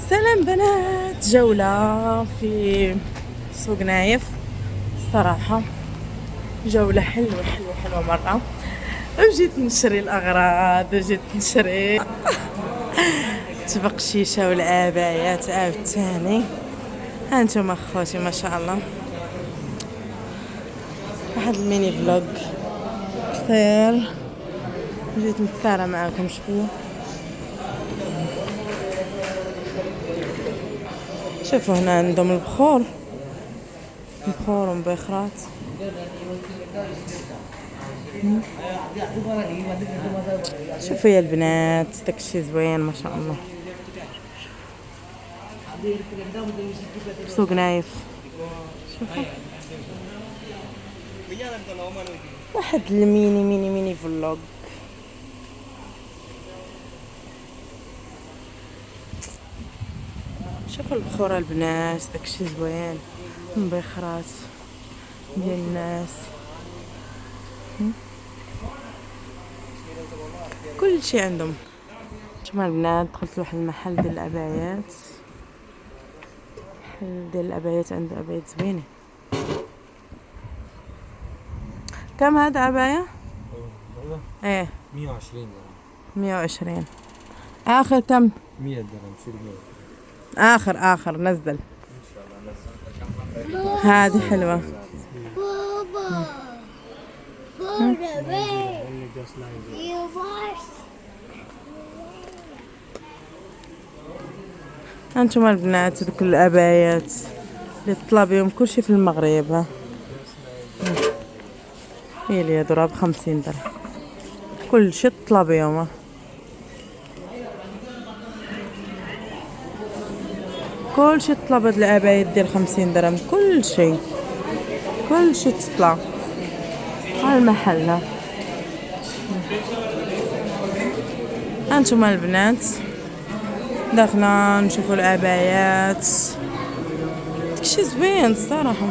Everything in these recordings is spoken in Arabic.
سلام بنات، جولة في سوق نايف. صراحة جولة حلوة حلوة حلوة مرة. وجيت نشري الأغراض وجيت نشري تبقشيشة والعبايات عاوتاني. هانتوما اخوتي ما شاء الله، واحد الميني فلوج قصير جيت نتسارى معاكم شوية. شوفوا هنا عندهم البخور ومبخرات. شوفوا يا البنات داكشي زوين ما شاء الله. سوق نايف. شوفوا واحد الميني ميني ميني فلوج. شوفوا البخورة البنات داكشي زوين، مبخرات ديال الناس، كل شيء عندهم. نتوما البنات دخلت لواحد المحل ديال العبايات، محل ديال العبايات عنده عبايات زوينه. كم هذا عباية؟ ايه 120 درهم. 120. اخر كم؟ 100 درهم. شيل 100. اخر نزل. هذه حلوة. انتم البنات دوك العبايات اللي طلبيهم كلشي في المغرب. ها هي لي ضرب 50 درهم كلشي طلبيهم. كلشي طلب هاد العبايات ديال 50 درهم، كلشي تطلع على المحل. هانتوما البنات داخله نشوفوا العبايات، داكشي زوين الصراحه.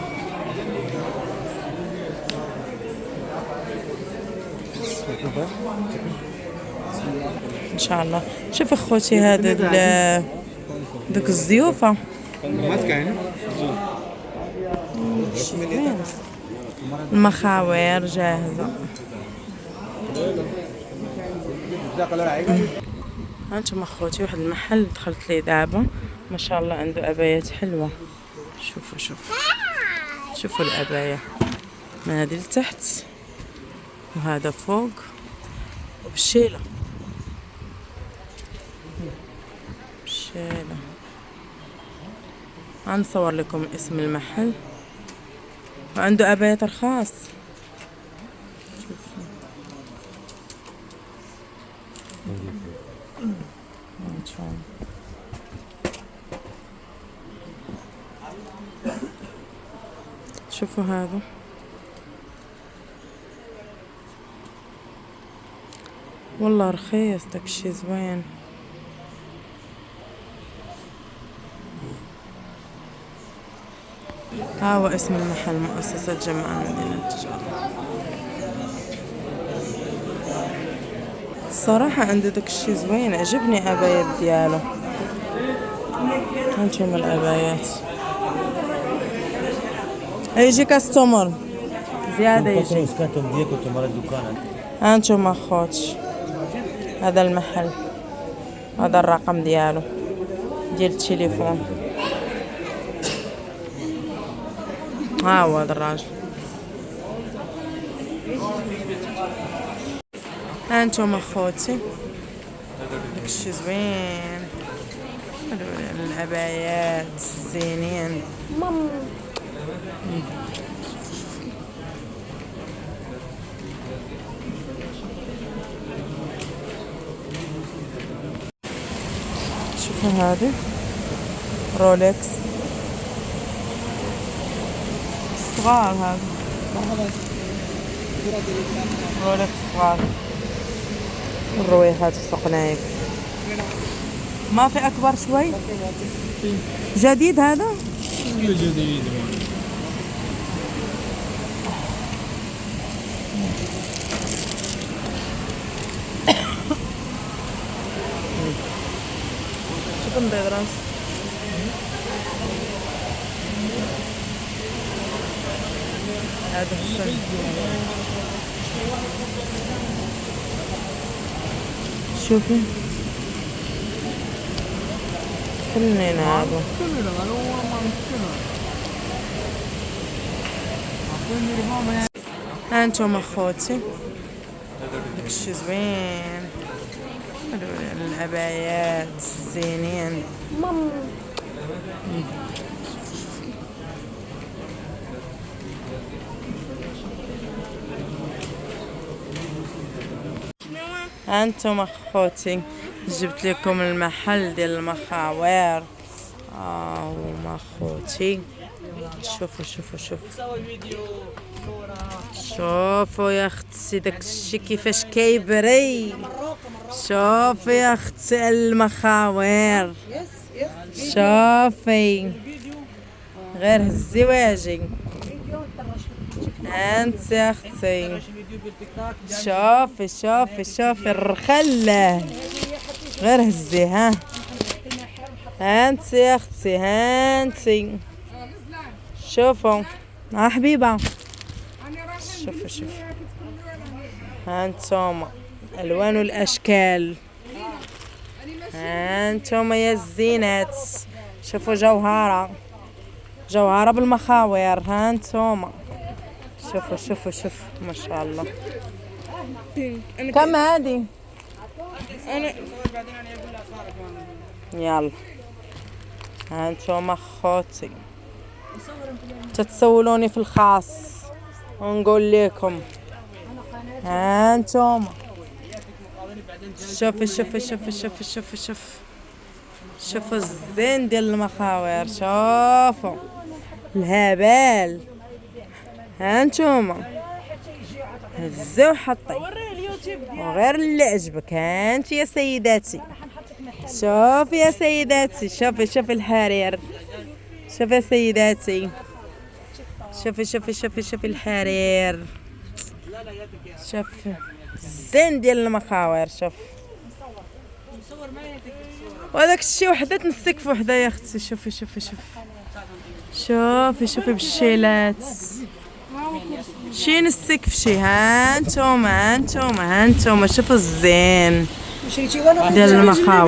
ان شاء الله. شوف اخوتي هذا دوك الزيوفه المخاوير جاهزه. هانتوما اخوتي واحد المحل دخلت ليه دابا ما شاء الله، عنده عبايات حلوه. شوفوا العبايه من هذه لتحت وهذا فوق وبالشيله. غنصور لكم اسم المحل، وعنده عبايات رخاص. شوفوا هذا والله رخيص، داكشي زوين. ها هو اسم المحل، مؤسسة جمعة مدينة التجارة. الصراحة عنده داكشي زوين، عجبني عبايات ديالو. هانتوما العبايات يجي كاستمر زيادة يجي. هانتوما اخوتي هذا المحل، هذا الرقم ديالو ديال التليفون. ها هو هذا الراجل. هانتوما اخوتي داكشي زوين، العبايات زينين. شوفوا هذه رولكس صغار، هذا رولكس صغار. الرويحات في سوق نايف. ما في اكبر شوي؟ جديد هذا؟ جديد. شوف نبيض راس. هذا السن. شوفي فنين هذا. هانتم اخوتي داكشي زوين، العبايات زينين. هانتم اخوتي جبت لكم المحل ديال المخاوير. هما اخوتي شوفوا شوفوا شوفوا شوفوا يا اختي داكشي كيفاش كيبري. شوفي يا اختي المخاوير، شوفي غير هزي واجي. انت يا اختي شوفي شوفي شوفي الرخله، غير هزي. ها انت يا اختي هانتي شوفوا حبيبه. شوفوا شوفوا هانتوما الوان والاشكال. هانتوما يا الزينات، شوفوا جوهره جوهره بالمخاوير. هانتوما شوفوا شوفوا شوفوا ما شاء الله. كم هذه؟ انا يلا هانتوما اخوتي تتسولوني في الخاص ونقول لكم. هانتوما شوفي شوفي شوفي شوفي شوفي شوفي شوفوا الزين ديال المخاوير. شوفوا الهبال. هانتوما هزوا حطي وغير اللي عجبك. هانتي يا سيداتي شوفي يا سيداتي، شوفي شوفي الحرير. شوفي يا سيداتي شوفي شوفي شوفي شوفي الحرير. شوفي الزين ديال المخاوير. شوف وهذاك الشيء وحده تنسك في وحده يا اختي. شوفي شوفي شوفي شوفي شوفي بالشيلات شي نسك في شي. هانتوما هانتوما هانتوما شوفوا الزين ديال المخاوير.